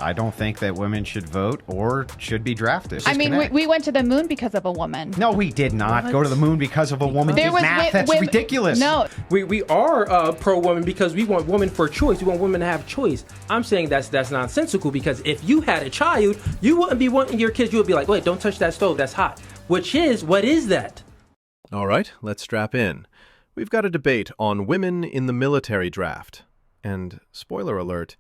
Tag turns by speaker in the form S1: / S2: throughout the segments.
S1: I don't think that women should vote or should be drafted.
S2: I mean, we went to the moon because of a woman.
S1: No, we did not go to the moon because of a woman. That's ridiculous.
S2: No.
S3: We are pro-woman because we want women for choice. We want women to have choice. I'm saying that's nonsensical because if you had a child, you wouldn't be wanting your kids. You would be like, wait, don't touch that stove. That's hot. What is that?
S4: All right, let's strap in. We've got a debate on women in the military draft. And, spoiler alert,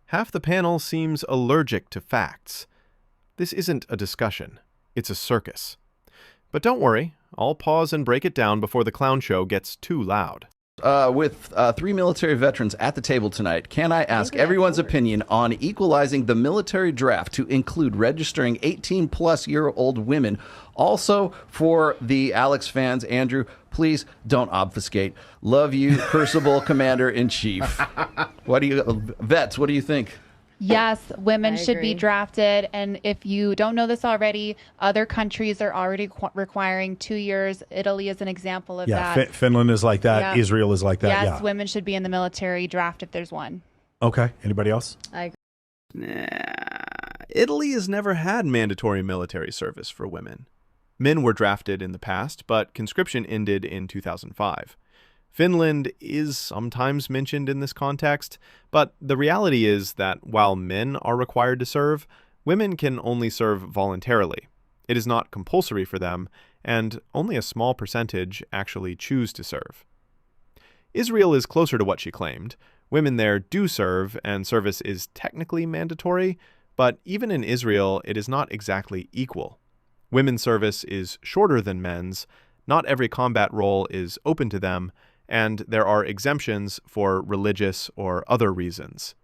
S4: half the panel seems allergic to facts. This isn't a discussion. It's a circus. But don't worry, I'll pause and break it down before the clown show gets too loud.
S5: With three military veterans at the table tonight, can I ask everyone's opinion on equalizing the military draft to include registering 18-plus-year-old women? Also, for the Alex fans, Andrew, please don't obfuscate. Love you, Crucible Commander-in-Chief. Vets, what do you think?
S2: Yes, women should be drafted. And if you don't know this already, other countries are already requiring 2 years. Italy is an example of that.
S6: Finland is like that.
S2: Yeah.
S6: Israel is like that.
S2: Yes, women should be in the military draft if there's one.
S6: Okay. Anybody else?
S7: I agree.
S4: Italy has never had mandatory military service for women. Men were drafted in the past, but conscription ended in 2005. Finland is sometimes mentioned in this context, but the reality is that while men are required to serve, women can only serve voluntarily. It is not compulsory for them, and only a small percentage actually choose to serve. Israel is closer to what she claimed. Women there do serve, and service is technically mandatory, but even in Israel, it is not exactly equal. Women's service is shorter than men's, not every combat role is open to them, and there are exemptions for religious or other reasons.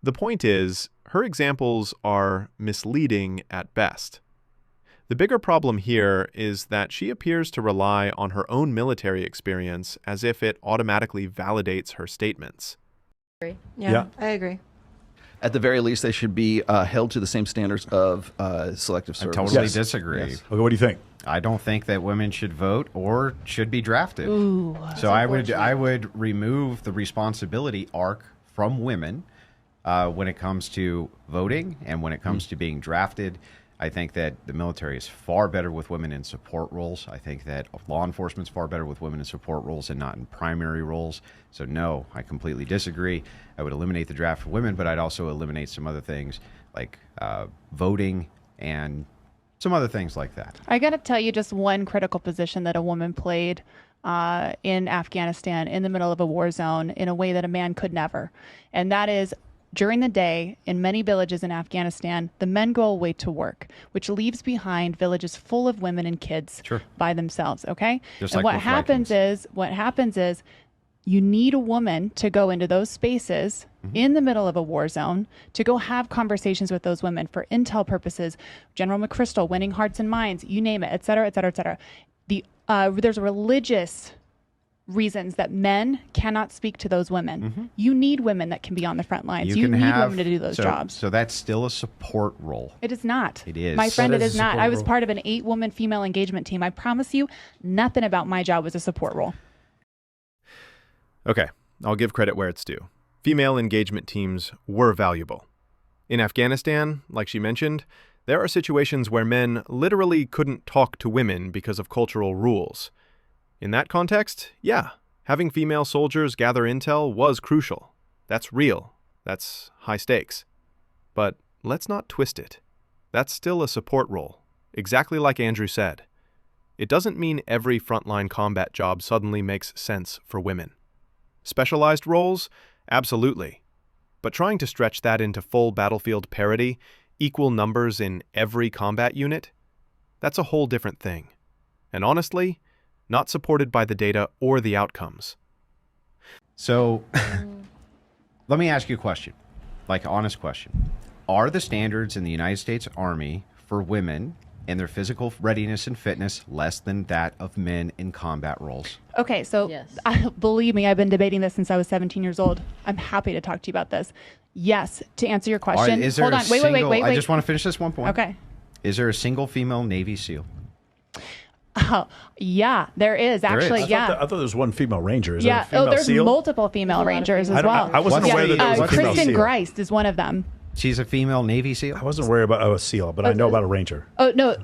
S4: The point is, her examples are misleading at best. The bigger problem here is that she appears to rely on her own military experience as if it automatically validates her statements.
S7: Yeah, I agree.
S5: At the very least, they should be held to the same standards of selective service.
S1: I totally disagree.
S6: Yes. Okay, what do you think?
S1: I don't think that women should vote or should be drafted.
S2: Ooh,
S1: so I would remove the responsibility arc from women when it comes to voting and when it comes to being drafted. I think that the military is far better with women in support roles. I think that law enforcement is far better with women in support roles and not in primary roles. So no, I completely disagree. I would eliminate the draft for women, but I'd also eliminate some other things like voting and some other things like that.
S2: I got to tell you just one critical position that a woman played in Afghanistan in the middle of a war zone in a way that a man could never. And that is, during the day, in many villages in Afghanistan, the men go away to work, which leaves behind villages full of women and kids by themselves, okay?
S1: Just
S2: and
S1: like
S2: what happens is you need a woman to go into those spaces in the middle of a war zone to go have conversations with those women for intel purposes, General McChrystal, winning hearts and minds, you name it, et cetera, et cetera, et cetera. There's religious reasons that men cannot speak to those women. You need women that can be on the front lines. You need women to do those jobs.
S1: So that's still a support role.
S2: It is not.
S1: It is.
S2: My friend, it is not. I was part of an 8-woman female engagement team. I promise you, nothing about my job was a support role.
S4: Okay, I'll give credit where it's due. Female engagement teams were valuable. In Afghanistan, like she mentioned, there are situations where men literally couldn't talk to women because of cultural rules. In that context, yeah, having female soldiers gather intel was crucial. That's real. That's high stakes. But let's not twist it. That's still a support role, exactly like Andrew said. It doesn't mean every frontline combat job suddenly makes sense for women. Specialized roles? Absolutely. But trying to stretch that into full battlefield parity, equal numbers in every combat unit? That's a whole different thing. And honestly, not supported by the data or the outcomes.
S1: So, let me ask you a question, like an honest question. Are the standards in the United States Army for women and their physical readiness and fitness less than that of men in combat roles?
S2: Okay, so believe me, I've been debating this since I was 17 years old. I'm happy to talk to you about this. Yes, to answer your question.
S1: Is there
S2: Hold on, wait.
S1: I just want to finish this one point.
S2: Okay.
S1: Is there a single female Navy SEAL?
S2: Oh, yeah, there is actually.
S1: There is.
S6: I thought there was one female ranger. Is there a
S2: Yeah.
S6: female
S2: There's
S6: SEAL?
S2: multiple female rangers as well.
S6: I wasn't aware that there was a female
S2: Kristen
S6: SEAL.
S2: Greist is one of them.
S1: She's a female Navy SEAL.
S6: I wasn't worried about a SEAL, but I know about a ranger.
S2: Oh, no.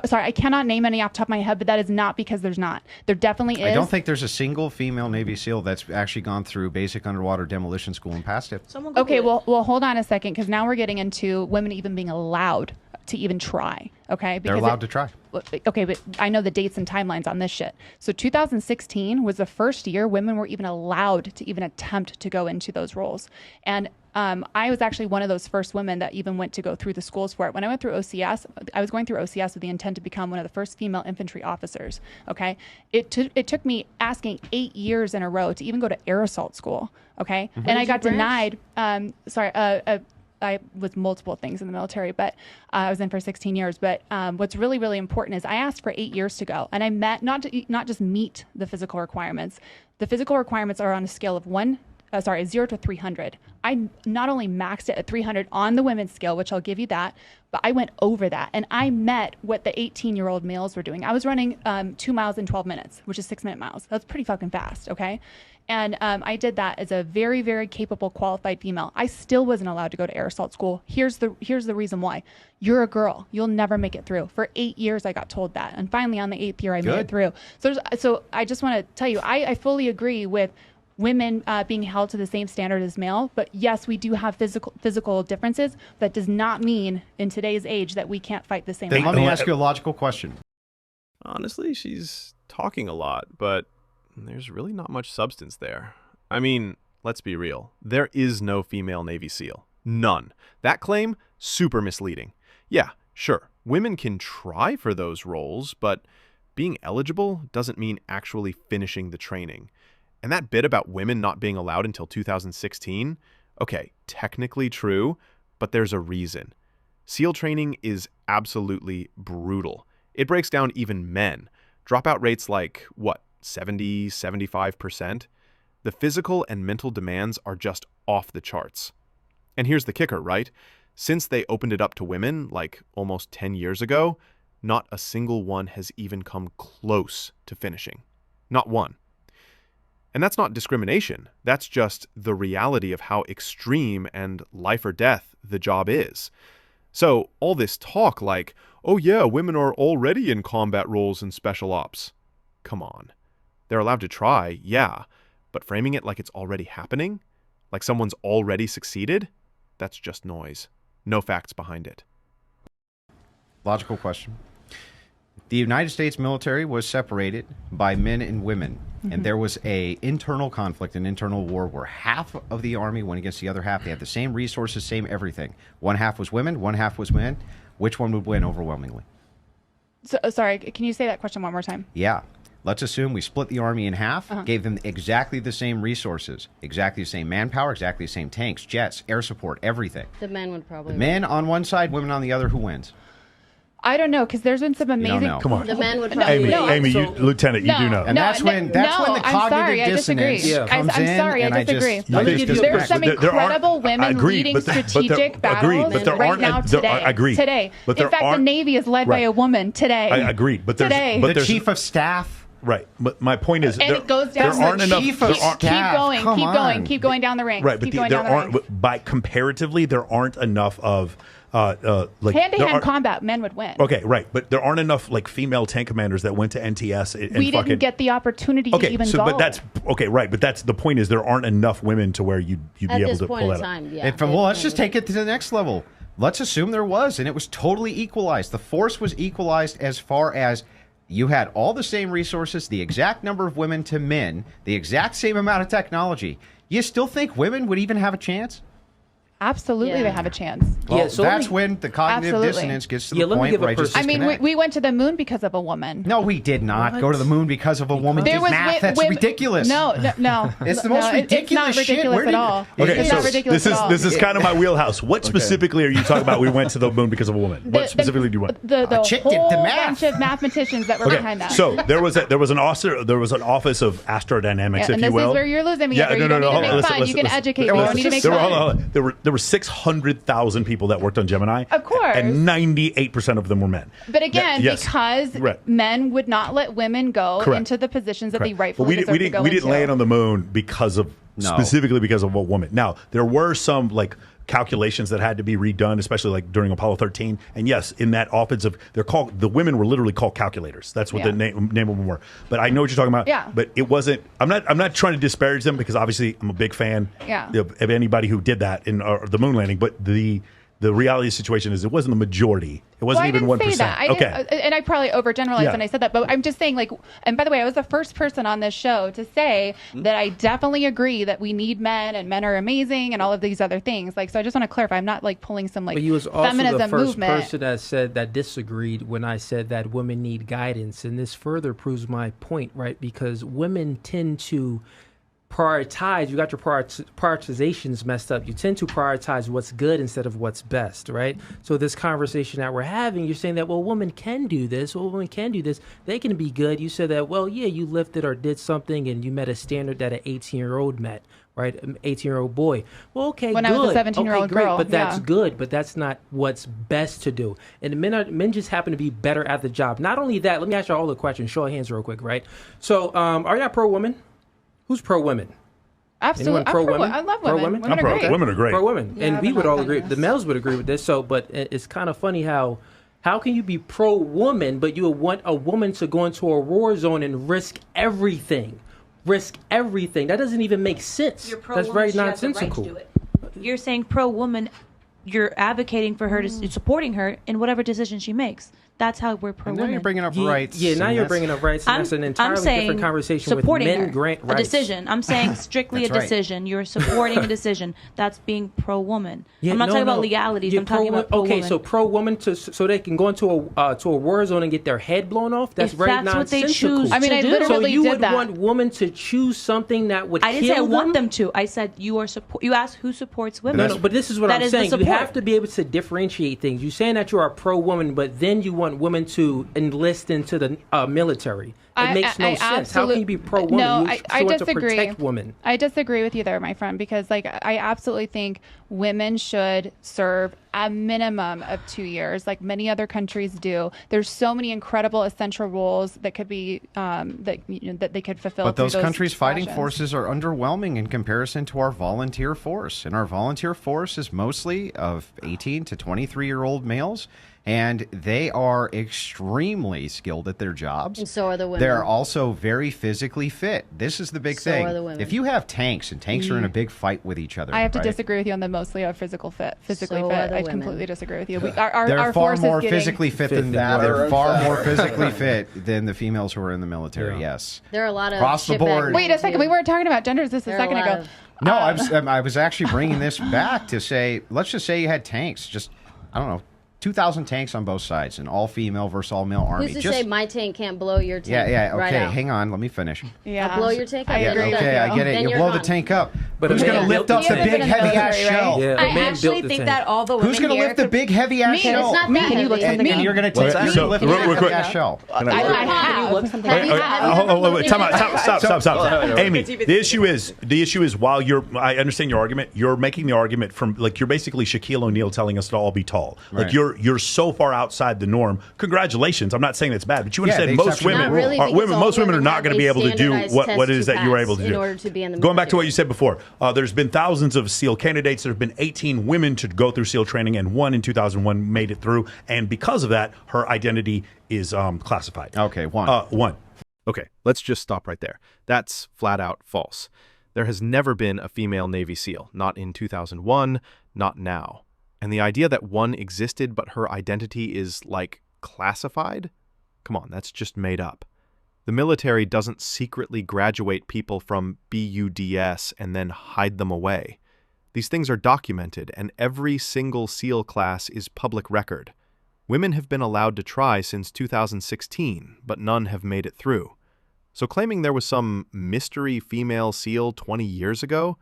S2: Sorry, I cannot name any off the top of my head, but that is not because there's not. There definitely is.
S1: I don't think there's a single female Navy SEAL that's actually gone through basic underwater demolition school and passed it.
S2: Okay, well, hold on a second, because now we're getting into women even being allowed to even try. Okay,
S1: They're allowed to try.
S2: Okay, but I know the dates and timelines on this shit. So 2016 was the first year women were even allowed to even attempt to go into those roles. And I was actually one of those first women that even went to go through the schools for it. When I went through OCS, I was going through OCS with the intent to become one of the first female infantry officers. Okay, it took me asking 8 years in a row to even go to air assault school. Okay, and I got denied. I was multiple things in the military, but I was in for 16 years. But what's really, really important is I asked for 8 years to go, and I met not just meet the physical requirements. The physical requirements are on a scale of 0 to 300. I not only maxed it at 300 on the women's scale, which I'll give you that, but I went over that, and I met what the 18-year-old males were doing. I was running 2 miles in 12 minutes, which is 6-minute miles. That's pretty fucking fast, okay? And I did that as a very, very capable, qualified female. I still wasn't allowed to go to air assault school. Here's the reason why. You're a girl. You'll never make it through. For 8 years, I got told that. And finally, on the 8th year, I made it through. So I just want to tell you, I fully agree with women being held to the same standard as male. But yes, we do have physical differences. That does not mean in today's age that we can't fight the same way.
S1: Let me ask you a logical question.
S4: Honestly, she's talking a lot, but there's really not much substance there. I mean, let's be real. There is no female Navy SEAL. None. That claim, super misleading. Yeah, sure, women can try for those roles, but being eligible doesn't mean actually finishing the training. And that bit about women not being allowed until 2016, okay, technically true, but there's a reason. SEAL training is absolutely brutal. It breaks down even men. Dropout rates like, 70-75%? The physical and mental demands are just off the charts. And here's the kicker, right? Since they opened it up to women, like almost 10 years ago, not a single one has even come close to finishing. Not one. And that's not discrimination. That's just the reality of how extreme and life or death the job is. So all this talk like, oh yeah, women are already in combat roles and special ops. Come on. They're allowed to try, yeah, but framing it like it's already happening, like someone's already succeeded, that's just noise. No facts behind it.
S1: Logical question. The United States military was separated by men and women, and there was an internal conflict, an internal war where half of the Army went against the other half. They had the same resources, same everything. One half was women, one half was men. Which one would win overwhelmingly?
S2: So, sorry, can you say that question one more time?
S1: Yeah. Let's assume we split the Army in half, gave them exactly the same resources, exactly the same manpower, exactly the same tanks, jets, air support, everything.
S7: The men would probably
S1: Men on one side, women on the other. Who wins?
S2: I don't know, because there's been some amazing.
S1: know.
S6: Come on.
S7: The men would probably
S6: Amy, Lieutenant, you do know.
S1: And that's when the cognitive dissonance comes
S2: I'm
S1: in.
S2: sorry,
S1: and
S2: I disagree.
S1: just
S2: There's some
S6: There are-
S2: incredible women
S6: agreed,
S2: leading
S6: but there-
S2: strategic battles
S6: but there
S2: right
S6: aren't-
S2: now
S6: there-
S2: today.
S6: agreed.
S2: Today.
S6: But there
S2: In fact, the
S6: aren't-
S2: Navy is led by
S6: Right.
S2: a woman today.
S6: I agreed, but there's
S2: Today.
S6: but
S1: the
S6: there's
S1: chief of staff.
S6: right. But my point is,
S2: And it goes down.
S6: there aren't enough.
S1: chief of
S6: there aren't-
S1: staff.
S2: Keep going down the ranks.
S6: Right, but
S2: keep going
S6: there
S2: down the
S6: aren't.
S2: ranks.
S6: By comparatively, there aren't enough of like
S2: Hand to
S6: there
S2: hand
S6: are-
S2: combat, men would win.
S6: Okay, right, but there aren't enough like female tank commanders that went to NTS. And
S2: We
S6: fucking,
S2: didn't get the opportunity to even go.
S6: but that's okay, right? But that's the point is there aren't enough women to where you'd be
S7: at
S6: able
S7: this
S6: to
S7: point
S6: pull
S7: in
S6: that up.
S7: time. Yeah.
S1: Well, let's just take it to the next level. Let's assume there was, and it was totally equalized. The force was equalized as far as you had all the same resources, the exact number of women to men, the exact same amount of technology. You still think women would even have a chance?
S2: Absolutely,
S7: Yeah.
S2: they have a chance.
S1: Well,
S3: Yeah, so
S1: that's
S3: let me-
S1: when the cognitive
S2: Absolutely.
S1: dissonance gets to
S3: Yeah,
S1: the
S3: let me
S1: point
S3: give a
S1: where I just
S2: I mean,
S1: disconnect.
S2: we went to the moon because of a woman.
S1: No, we did not go to the moon because of a woman.
S2: There was
S1: Math, that's
S2: women-
S1: ridiculous.
S2: No.
S1: It's the most ridiculous
S2: It's not
S1: shit.
S2: ridiculous
S1: Where
S2: at
S1: did-
S2: all.
S6: Okay,
S2: It's
S6: so
S2: not ridiculous
S6: this
S2: at all.
S6: is kind of my wheelhouse. What specifically are you talking about? We went to the moon because of a woman. What specifically do you want?
S2: The
S1: chick did
S2: whole
S1: the math.
S2: bunch of mathematicians that were behind that.
S6: So there was an office of astrodynamics,
S2: Yeah,
S6: if
S2: and
S6: you
S2: this
S6: will.
S2: is where you're losing me.
S6: Yeah,
S2: Andrew. You don't need to make fun. You can educate me. You don't need to make
S6: there
S2: fun.
S6: There there were 600,000 people that worked on Gemini.
S2: Of course.
S6: And 98% of them were men.
S2: But again,
S6: Yes.
S2: because
S6: Right.
S2: men would not let women go
S6: Correct.
S2: into the positions that they
S6: Correct.
S2: rightfully deserve to go
S6: we didn't
S2: into.
S6: land on the moon because of
S1: No.
S6: specifically because of a woman. Now, there were some like calculations that had to be redone, especially like during Apollo 13. And yes, in that offensive, the women were literally called calculators. That's what the name of them were. But I know what you're talking about.
S2: Yeah.
S6: But it wasn't. I'm not trying to disparage them because obviously I'm a big fan of anybody who did that in the moon landing. But the reality of the situation is it wasn't the majority. It wasn't even 1%.
S2: I didn't say that.
S6: Okay.
S2: And I probably overgeneralized when I said that. But I'm just saying, like, and by the way, I was the first person on this show to say that I definitely agree that we need men and men are amazing and all of these other things. Like, so I just want to clarify. I'm not like pulling some like
S3: But you was also
S2: feminism
S3: the first
S2: movement.
S3: person that disagreed when I said that women need guidance, and this further proves my point, right? Because women tend to prioritize. You got your prioritizations messed up. You tend to prioritize what's good instead of what's best, right? So this conversation that we're having, you're saying that, well, women can do this. Well, women can do this. They can be good. You said that, well, yeah, you lifted or did something and you met a standard that an 18-year-old met, right? An 18-year-old boy. Well, okay,
S2: When
S3: good.
S2: I was a 17-year-old
S3: great,
S2: girl,
S3: but that's
S2: yeah.
S3: good. But that's not what's best to do. And men just happen to be better at the job. Not only that, let me ask you all the questions. Show of hands real quick, right? So are y'all pro-woman? Who's pro-women?
S2: Absolutely.
S3: Anyone pro-women?
S2: I love women.
S3: Pro-women?
S2: Women
S6: I'm
S2: are
S6: pro.
S2: great.
S6: Women are great.
S3: Pro-women.
S7: Yeah,
S3: And we
S7: but
S3: would
S7: not
S3: all agree. The
S7: feminists.
S3: males would agree with this. So, but it's kind of funny how can you be pro-woman, but you would want a woman to go into a war zone and risk everything? Risk everything. That doesn't even make sense.
S8: You're
S3: That's
S8: pro-woman,
S3: very
S8: she has the right to
S3: nonsensical.
S8: do it. You're saying pro-woman, you're advocating for her, supporting her in whatever decision she makes. That's how we're
S1: And now
S8: pro-woman.
S1: you're bringing up
S3: Yeah,
S1: rights.
S3: Yeah, now
S1: and
S3: you're
S1: that's-
S3: bringing up rights, and that's an entirely
S8: saying
S3: different conversation with
S8: supporting
S3: men
S8: her.
S3: grant
S8: A
S3: rights.
S8: decision. I'm saying strictly a
S1: That's right.
S8: decision. You're supporting a decision. That's being pro-woman.
S3: Yeah,
S8: I'm not
S3: no,
S8: talking about
S3: no.
S8: legalities.
S3: Yeah,
S8: I'm talking about pro-woman.
S3: Okay, so pro-woman so they can go into a war zone and get their head blown off. That's
S8: If
S3: very
S8: that's what they
S3: nonsensical.
S8: choose
S2: I mean,
S8: to
S2: I
S8: do.
S2: literally
S3: So you
S2: did
S3: would
S2: that.
S3: want women to choose something that would
S8: I didn't say I
S3: kill
S8: want them to. I said you are support. You asked who supports women.
S3: No, but this is what
S8: That
S3: I'm
S8: is the
S3: saying. You
S8: support.
S3: have to be able to differentiate things. You're saying that you are a pro-woman, but then you want women to enlist into the military. It makes no sense. How can you be pro-woman?
S2: No,
S3: You
S2: I
S3: want to
S2: disagree.
S3: protect women.
S2: I disagree with you there, my friend, because like I absolutely think women should serve a minimum of 2 years, like many other countries do. There's so many incredible essential roles that could be that they could fulfill.
S1: But
S2: through
S1: those countries' fighting
S2: professions.
S1: forces are underwhelming in comparison to our volunteer force. And our volunteer force is mostly of 18 to 23-year-old males. And they are extremely skilled at their jobs.
S7: And so are the women.
S1: They're also very physically fit. This is the big
S7: So
S1: thing.
S7: are the women.
S1: If you have tanks, and tanks are in a big fight with each other,
S2: I have to
S1: right?
S2: disagree with you on the mostly of physically
S7: So
S2: fit.
S7: are the
S2: I
S7: women.
S2: completely disagree with you. Our
S1: They're
S2: our
S1: far
S2: force
S1: more
S2: is getting,
S1: physically fit
S3: fit
S1: than
S3: than
S1: that.
S3: women.
S1: They're far more physically fit than the females who are in the military. Yes.
S7: There are a lot of
S1: Across the
S7: shitbag
S1: board.
S7: men,
S2: Wait a second.
S7: too.
S2: We weren't talking about genders just a
S7: There are
S2: second
S7: lot
S2: ago.
S7: of-
S1: No, I was actually bringing this back to say, let's just say you had tanks, just, I don't know, 2,000 tanks on both sides, an all-female versus all-male army.
S7: Who's to
S1: Just,
S7: say my tank can't blow your tank?
S1: yeah,
S7: right
S1: okay,
S7: out?
S1: hang on, let me finish.
S2: Yeah.
S7: I'll blow your tank up.
S2: I
S7: then
S2: agree
S7: you're
S2: with
S1: Okay,
S7: done.
S1: I get it.
S7: Then
S1: You
S7: you're
S1: blow the
S7: gone.
S1: tank up.
S3: But a
S1: Who's
S3: man
S1: going to lift up
S3: built
S1: the
S3: the
S2: tank.
S1: big,
S2: You haven't been in the
S1: heavy-ass
S2: military, right?
S1: shell?
S3: Yeah,
S8: I
S3: a man
S8: actually
S3: built the
S8: think
S3: tank.
S8: that all the women
S1: Who's going to
S8: here
S1: lift the
S8: could-
S1: big, heavy-ass
S2: Me.
S1: shell?
S7: It's not
S2: Me.
S7: that
S2: Can you look
S7: heavy.
S2: something
S1: And
S2: up?
S1: you're going to take
S6: Wait,
S1: me
S6: so,
S1: to lift the
S6: real
S1: big,
S6: quick.
S1: heavy-ass shell.
S2: I have.
S7: Have you had-
S6: Time out. Stop. Amy, the issue is while I understand your argument, you're making the argument from like you're basically Shaquille O'Neal telling us to all be tall. Like
S1: Right.
S6: you're so far outside the norm. Congratulations. I'm not saying that's bad, but you
S1: Yeah,
S6: understand
S1: the
S6: most
S1: exception
S6: women
S1: Not really,
S6: are
S7: because all
S6: most women are
S7: women
S6: not
S7: have
S6: going to be
S7: a
S6: able to do
S7: standardized
S6: what
S7: test
S6: it is
S7: to
S6: that you're
S7: pass
S6: able to
S7: in
S6: do.
S7: order to be in the
S6: Going back to what
S7: military.
S6: you said before, there's been thousands of SEAL candidates. There have been 18 women to go through SEAL training, and one in 2001 made it through. And because of that, her identity is classified.
S1: Okay, one.
S6: One.
S4: Okay, let's just stop right there. That's flat out false. There has never been a female Navy SEAL, not in 2001, not now. And the idea that one existed but her identity is, like, classified? Come on, that's just made up. The military doesn't secretly graduate people from BUDS and then hide them away. These things are documented, and every single SEAL class is public record. Women have been allowed to try since 2016, but none have made it through. So claiming there was some mystery female SEAL 20 years ago,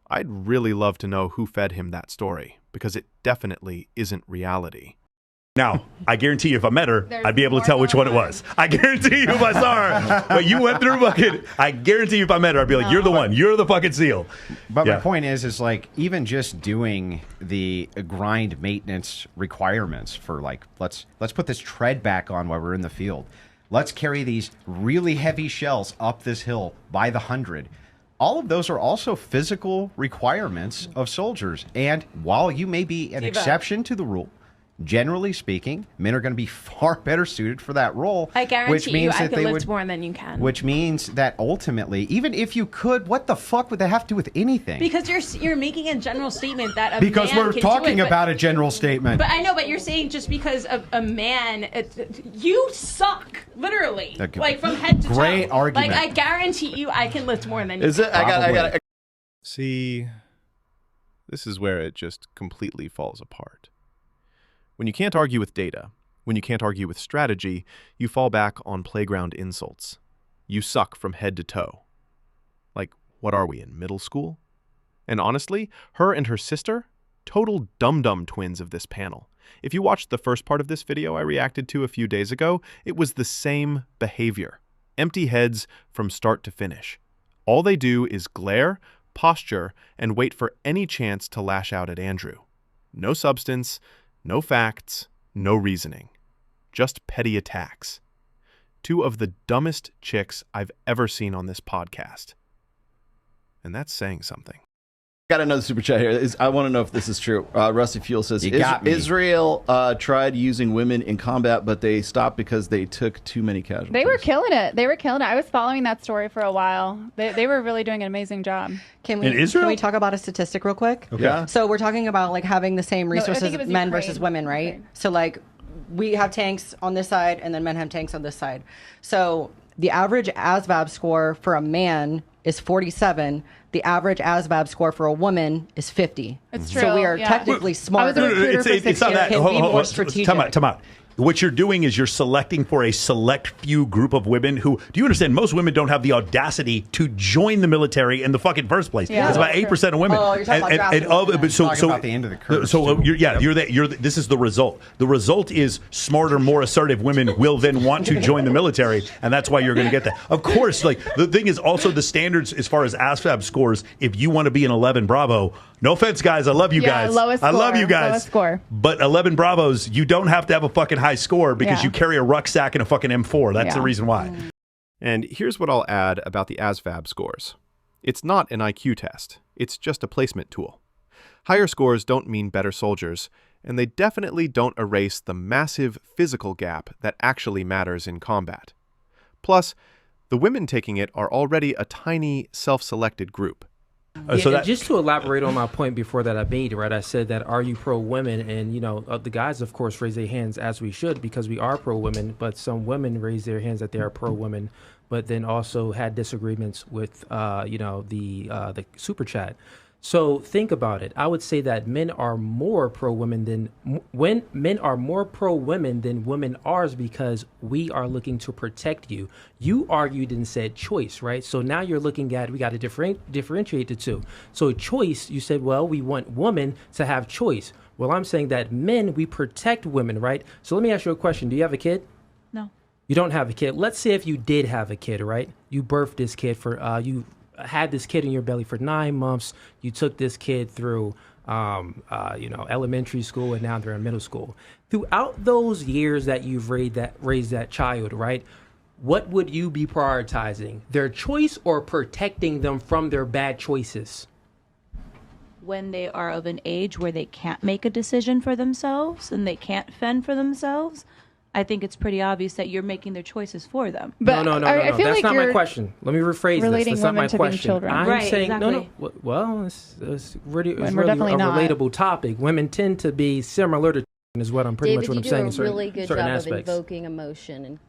S4: I'd really love to know who fed him that story, because it definitely isn't reality.
S6: Now, I guarantee you if I met her, I'd be able to tell which one it was. I guarantee you if I saw her. But you went through fucking, I guarantee you if I met her, I'd be like, you're the one. You're the fucking seal.
S1: But my point is like, even just doing the grind maintenance requirements for like, let's put this tread back on while we're in the field. Let's carry these really heavy shells up this hill by the 100. All of those are also physical requirements of soldiers. And while you may be an exception to the rule, generally speaking, men are going to be far better suited for that role.
S9: I guarantee you, I
S1: that
S9: could lift more than you can.
S1: Which means that ultimately, even if you could, what the fuck would that have to do with anything?
S9: Because you're making a general statement that a
S1: because
S9: man
S1: we're
S9: can
S1: talking
S9: do it,
S1: about a general statement.
S9: But I know, but you're saying just because of a man, you suck, literally,
S1: Okay.
S9: like from head to toe.
S1: Great argument.
S9: Like I guarantee you, I can lift more than you.
S5: Is it? I got.
S4: See, this is where it just completely falls apart. When you can't argue with data, when you can't argue with strategy, you fall back on playground insults. You suck from head to toe. Like, what are we, in middle school? And honestly, her and her sister, total dum-dum twins of this panel. If you watched the first part of this video I reacted to a few days ago, it was the same behavior. Empty heads from start to finish. All they do is glare, posture, and wait for any chance to lash out at Andrew. No substance, no facts, no reasoning. Just petty attacks. Two of the dumbest chicks I've ever seen on this podcast. And that's saying something.
S5: Got another super chat here. I want to know if this is true. Rusty Fuel says,
S1: You got me.
S5: Israel tried using women in combat, but they stopped because they took too many casualties.
S2: They were killing it. I was following that story for a while. They were really doing an amazing job.
S6: In Israel?
S10: Can we talk about a statistic real quick?
S6: Okay.
S5: Yeah.
S10: So we're talking about like having the same
S2: I think
S10: resources,
S2: it was
S10: men
S2: Ukraine.
S10: versus women, right?
S2: Ukraine.
S10: So like we have tanks on this side and then men have tanks on this side. So the average ASVAB score for a man is 47. The average ASVAB score for a woman is 50.
S2: It's
S10: So
S2: true,
S10: we are
S2: yeah.
S10: technically
S2: I
S10: smarter.
S2: was a recruiter for 6
S6: not
S2: years.
S6: that.
S10: Can
S6: Hold
S10: be
S6: on,
S10: more
S6: hold on.
S10: strategic.
S6: Time out. What you're doing is you're selecting for a select few group of women who, do you understand, most women don't have the audacity to join the military in the fucking first place.
S2: Yeah,
S6: it's about
S2: that's
S6: 8% of women.
S10: Oh, you're talking about drafting women.
S6: but so
S1: Talking about the end of the curve,
S6: So
S1: too.
S6: this is the result. The result is smarter, more assertive women will then want to join the military, and that's why you're going to get that. Of course, like the thing is also the standards as far as ASVAB scores. If you want to be an 11 Bravo, no offense, guys, I love you
S2: Yeah,
S6: guys.
S2: lowest
S6: I love
S2: score,
S6: you guys.
S2: lowest score.
S6: But 11 Bravos, you don't have to have a fucking high score because
S2: Yeah.
S6: you carry a rucksack and a fucking M4. That's the
S2: Yeah.
S6: reason why.
S4: And here's what I'll add about the ASVAB scores. It's not an IQ test. It's just a placement tool. Higher scores don't mean better soldiers, and they definitely don't erase the massive physical gap that actually matters in combat. Plus, the women taking it are already a tiny, self-selected group.
S3: Yeah, just to elaborate on my point before that I made, right? I said that are you pro women? And the guys, of course, raise their hands as we should because we are pro women. But some women raise their hands that they are pro women, but then also had disagreements with the super chat. So think about it. I would say that men are more pro women than women are because we are looking to protect you. You argued and said choice, right? So now you're looking at we got to differentiate the two. So choice, you said, well, we want women to have choice. Well, I'm saying that men, we protect women, right? So let me ask you a question. Do you have a kid?
S8: No.
S3: You don't have a kid. Let's say if you did have a kid, right? You birthed this kid you had this kid in your belly for 9 months. You took this kid through, elementary school, and now they're in middle school. Throughout those years that you've raised that child, right? What would you be prioritizing? Their choice or protecting them from their bad choices?
S8: When they are of an age where they can't make a decision for themselves and they can't fend for themselves, I think it's pretty obvious that you're making their choices for them.
S3: No.
S2: I feel
S3: That's
S2: like
S3: not my
S2: you're
S3: question. Let me rephrase this.
S2: relating
S3: That's not
S2: women
S3: my
S2: to being
S3: question.
S2: children.
S3: I'm
S8: Right,
S3: saying
S8: exactly.
S3: no. Well, it's really
S2: definitely
S3: a
S2: not.
S3: relatable topic. Women tend to be similar to is what I'm pretty
S7: David,
S3: much what
S7: you
S3: I'm
S7: do
S3: saying
S7: a
S3: in certain,
S7: really good
S3: certain
S7: job
S3: aspects.
S7: of invoking emotion and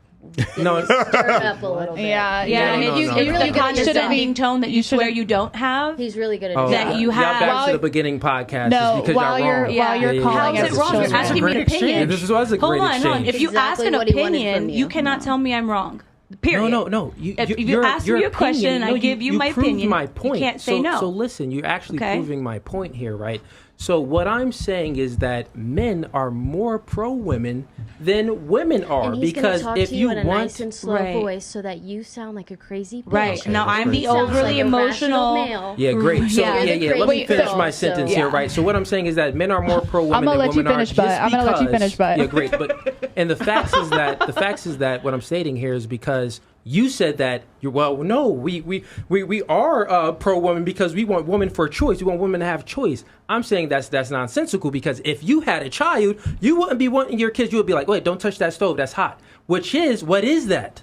S3: No,
S7: stir it up a little bit.
S2: Yeah,
S8: Yeah,
S3: No,
S8: and
S3: no,
S8: you
S3: no,
S8: give
S3: no.
S8: the
S3: You
S2: shouldn't be-
S8: condescending tone that you
S2: shouldn't-
S8: swear you don't have.
S7: He's really good at
S3: Oh,
S7: his
S8: That
S7: job.
S8: you have-
S3: back
S2: While-
S3: to the beginning podcast.
S2: No,
S3: is because
S2: while
S3: y'all
S2: you're-
S3: wrong.
S2: while you're calling
S8: How is
S2: us
S8: it wrong? You're
S2: children.
S8: asking me an
S1: Great exchange.
S8: opinion.
S3: This was a great
S8: Hold on.
S3: exchange.
S8: If you ask
S7: Exactly
S8: an
S7: what he wanted
S8: opinion,
S7: from
S8: you
S7: you.
S8: cannot tell me I'm wrong. Period.
S3: No.
S8: If you ask me a question and I give you my
S3: proved
S8: opinion,
S3: my
S8: you
S3: point.
S8: can't say no.
S3: So listen, you're actually
S8: Okay.
S3: proving my point here, right? So what I'm saying is that men are more pro women than women are,
S7: and he's
S3: because
S7: talk
S3: if
S7: to
S3: you
S7: in a
S3: want
S7: nice and slow voice so that you sound like a crazy bitch.
S8: Right. Now I'm the
S7: Sounds
S8: overly
S7: like a
S8: emotional.
S7: rational male.
S3: Yeah, great. So
S8: Yeah.
S3: yeah. Let me finish my
S7: Wait,
S3: sentence
S7: so-
S3: here, right? So what I'm saying is that men are more pro women
S2: I'm gonna
S3: than
S2: let you
S3: women
S2: finish,
S3: are.
S2: but
S3: just
S2: I'm gonna let you
S3: because-
S2: finish, but
S3: yeah, great. But and the facts is that what I'm stating here is because you said that we are pro woman because we want women for choice. We want women to have choice. I'm saying that's nonsensical, because if you had a child, you wouldn't be wanting your kids. You would be like, wait, don't touch that stove. That's hot. What is that?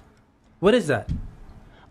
S3: What is that?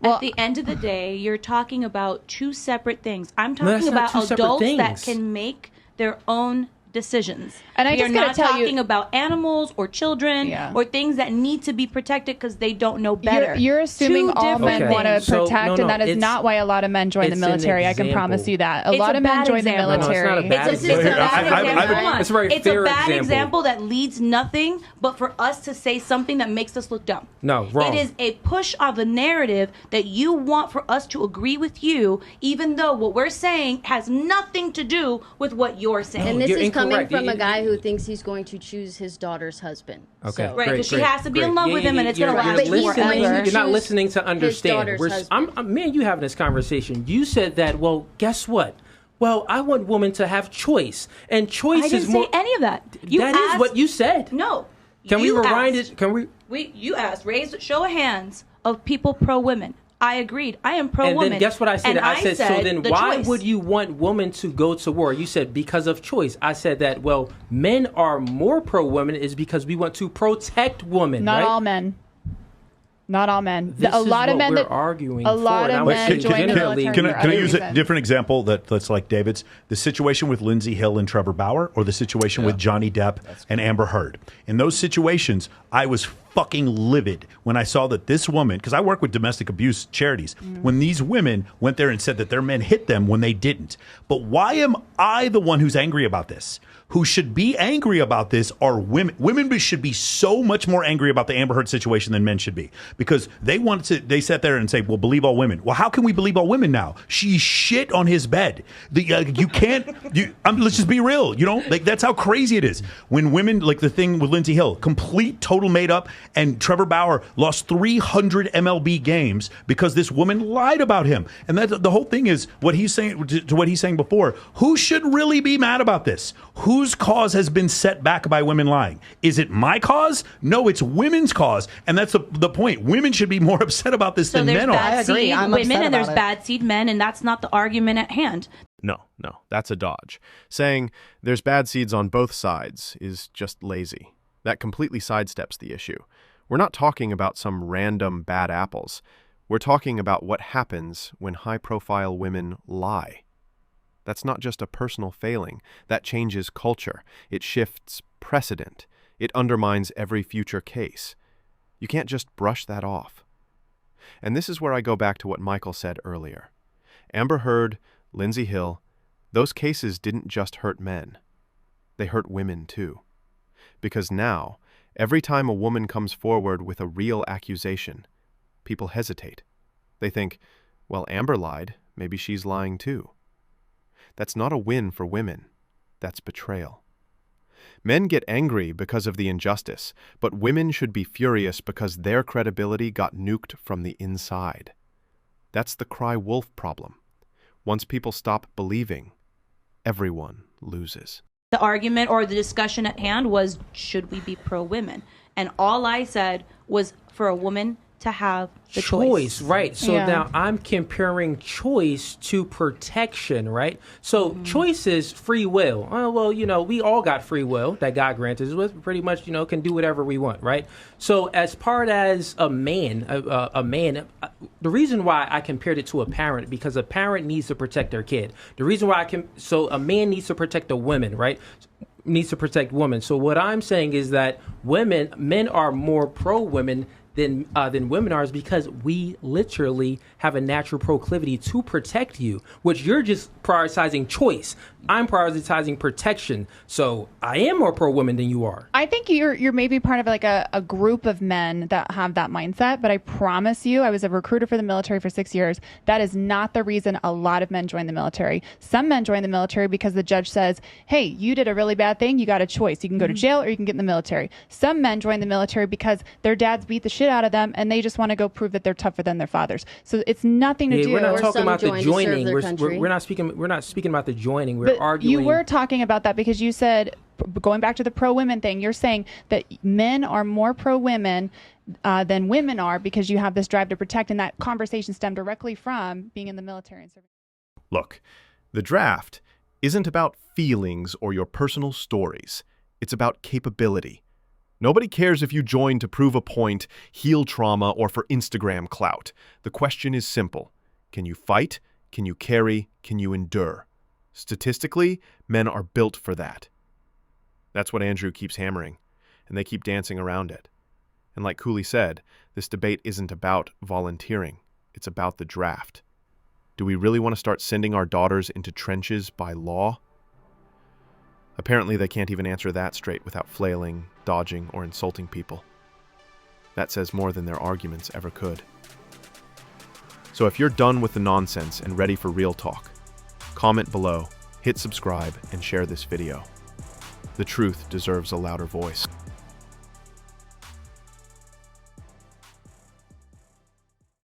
S8: At the end of the day, you're talking about two separate things. I'm
S3: No, that's
S8: talking
S3: not
S8: about
S3: two separate
S8: adults that
S3: things.
S8: can make their own decisions.
S2: And I
S8: we
S2: just
S8: are
S2: gotta
S8: not
S2: tell you-
S8: talking about animals or children
S2: Yeah.
S8: or things that need to be protected because they don't know better.
S2: You're assuming
S8: Two
S2: all men
S8: different
S2: want to
S8: things.
S3: So,
S2: protect,
S3: no,
S2: and that is
S3: it's-
S2: not why a lot of men join the
S3: it's an
S2: military. I can promise
S3: example.
S2: you that. A
S8: It's
S2: lot
S8: a
S2: of men
S8: bad
S2: join
S8: example.
S2: the
S3: No, it's
S2: military.
S3: not a bad
S8: It's a
S3: example.
S8: bad example. Hold on.
S3: It's a very
S8: It's a
S3: fair
S8: bad
S3: example.
S8: example that leads nothing but for us to say something that makes us look dumb.
S3: No, wrong.
S8: It is a push of the narrative that you want for us to agree with you, even though what we're saying has nothing to do with what you're saying.
S7: And this
S3: You're
S7: is coming
S3: incorrect.
S7: from a guy who thinks he's going to choose his daughter's husband.
S3: Okay.
S7: So.
S8: Right, because she has to be in love with him, and it's going to
S3: You're
S8: last
S7: listening-
S8: forever.
S3: You're not
S7: Choose
S3: listening to
S7: his
S3: understand.
S7: daughter's husband.
S3: Me and you having this conversation. You said that. Well, guess what? Well, I want women to have choice, and choice
S8: I didn't
S3: is more.
S8: say any of that. You
S3: That is
S8: asked-
S3: what you said.
S8: No.
S3: Can we
S8: You
S3: rewind
S8: asked-
S3: it? Can we?
S8: You asked, show of hands of people pro women. I agreed. I am pro
S3: And
S8: woman.
S3: then guess what I said?
S8: And
S3: I said, so then
S8: the
S3: why
S8: choice.
S3: would you want women to go to war? You said because of choice. I said that, well, men are more pro women is because we want to protect women.
S2: Not
S3: right?
S2: all men. Not all men.
S3: This
S2: a
S3: is
S2: lot of
S3: what
S2: men
S3: we're
S2: that
S3: arguing
S2: a lot
S3: for, and
S2: of
S3: I was
S2: men
S3: saying
S2: join the
S3: generally-
S2: military.
S6: Can
S2: for
S6: I, can I
S2: other
S6: use a
S2: reasons.
S6: different example that's like David's? The situation with Lindsey Hill and Trevor Bauer, or the situation with Johnny Depp and Amber Heard. In those situations, I was fucking livid when I saw that this woman, because I work with domestic abuse charities, when these women went there and said that their men hit them when they didn't. But why am I the one who's angry about this? Who should be angry about this are women. Women should be so much more angry about the Amber Heard situation than men should be, because they sat there and say, well, believe all women. Well, how can we believe all women now? She shit on his bed. You can't, let's just be real. Like that's how crazy it is. When women, like the thing with Lindsey Hill, complete, total made up, and Trevor Bauer lost 300 MLB games because this woman lied about him. And that's the whole thing is what he's saying to what he's saying before. Who should really be mad about this? Whose cause has been set back by women lying? Is it my cause? No, it's women's cause. And that's the point. Women should be more upset about this
S8: So
S6: than
S8: there's
S6: men are.
S8: bad
S10: agree.
S8: seed
S10: I'm
S8: women
S10: upset
S8: and there's
S10: about it.
S8: bad seed men, and that's not the argument at hand.
S4: No, that's a dodge. Saying there's bad seeds on both sides is just lazy. That completely sidesteps the issue. We're not talking about some random bad apples. We're talking about what happens when high-profile women lie. That's not just a personal failing. That changes culture. It shifts precedent. It undermines every future case. You can't just brush that off. And this is where I go back to what Michael said earlier. Amber Heard, Lindsey Hill, those cases didn't just hurt men. They hurt women too. Because now, every time a woman comes forward with a real accusation, people hesitate. They think, well, Amber lied, maybe she's lying too. That's not a win for women. That's betrayal. Men get angry because of the injustice, but women should be furious because their credibility got nuked from the inside. That's the cry wolf problem. Once people stop believing, everyone loses.
S8: The argument or the discussion at hand was, should we be pro-women? And all I said was for a woman to have the choice.
S3: Right. So
S2: Yeah.
S3: now I'm comparing choice to protection, right? So choice is free will. Oh, well, we all got free will that God granted us. Pretty much, can do whatever we want, right? So as part as a man, the reason why I compared it to a parent, because a parent needs to protect their kid. The reason why so a man needs to protect a woman, right? Needs to protect women. So what I'm saying is that men are more pro women than women are is because we literally have a natural proclivity to protect you, which you're just prioritizing choice. I'm prioritizing protection. So I am more pro-woman than you are.
S2: I think you're maybe part of like a group of men that have that mindset, but I promise you, I was a recruiter for the military for 6 years. That is not the reason a lot of men join the military. Some men join the military because the judge says, hey, you did a really bad thing. You got a choice. You can go to jail or you can get in the military. Some men join the military because their dads beat the shit out of them and they just want to go prove that they're tougher than their fathers. So it's nothing to do.
S3: We're not talking about the joining.
S7: We're
S3: We're not speaking about the joining. We're arguing.
S2: You were talking about that because you said, going back to the pro-women thing, you're saying that men are more pro-women than women are because you have this drive to protect, and that conversation stemmed directly from being in the military and serving.
S4: Look, the draft isn't about feelings or your personal stories. It's about capability. Nobody cares if you join to prove a point, heal trauma, or for Instagram clout. The question is simple. Can you fight? Can you carry? Can you endure? Statistically, men are built for that. That's what Andrew keeps hammering, and they keep dancing around it. And like Coolie said, this debate isn't about volunteering. It's about the draft. Do we really want to start sending our daughters into trenches by law? Apparently, they can't even answer that straight without flailing, dodging, or insulting people. That says more than their arguments ever could. So if you're done with the nonsense and ready for real talk, comment below, hit subscribe, and share this video. The truth deserves a louder voice.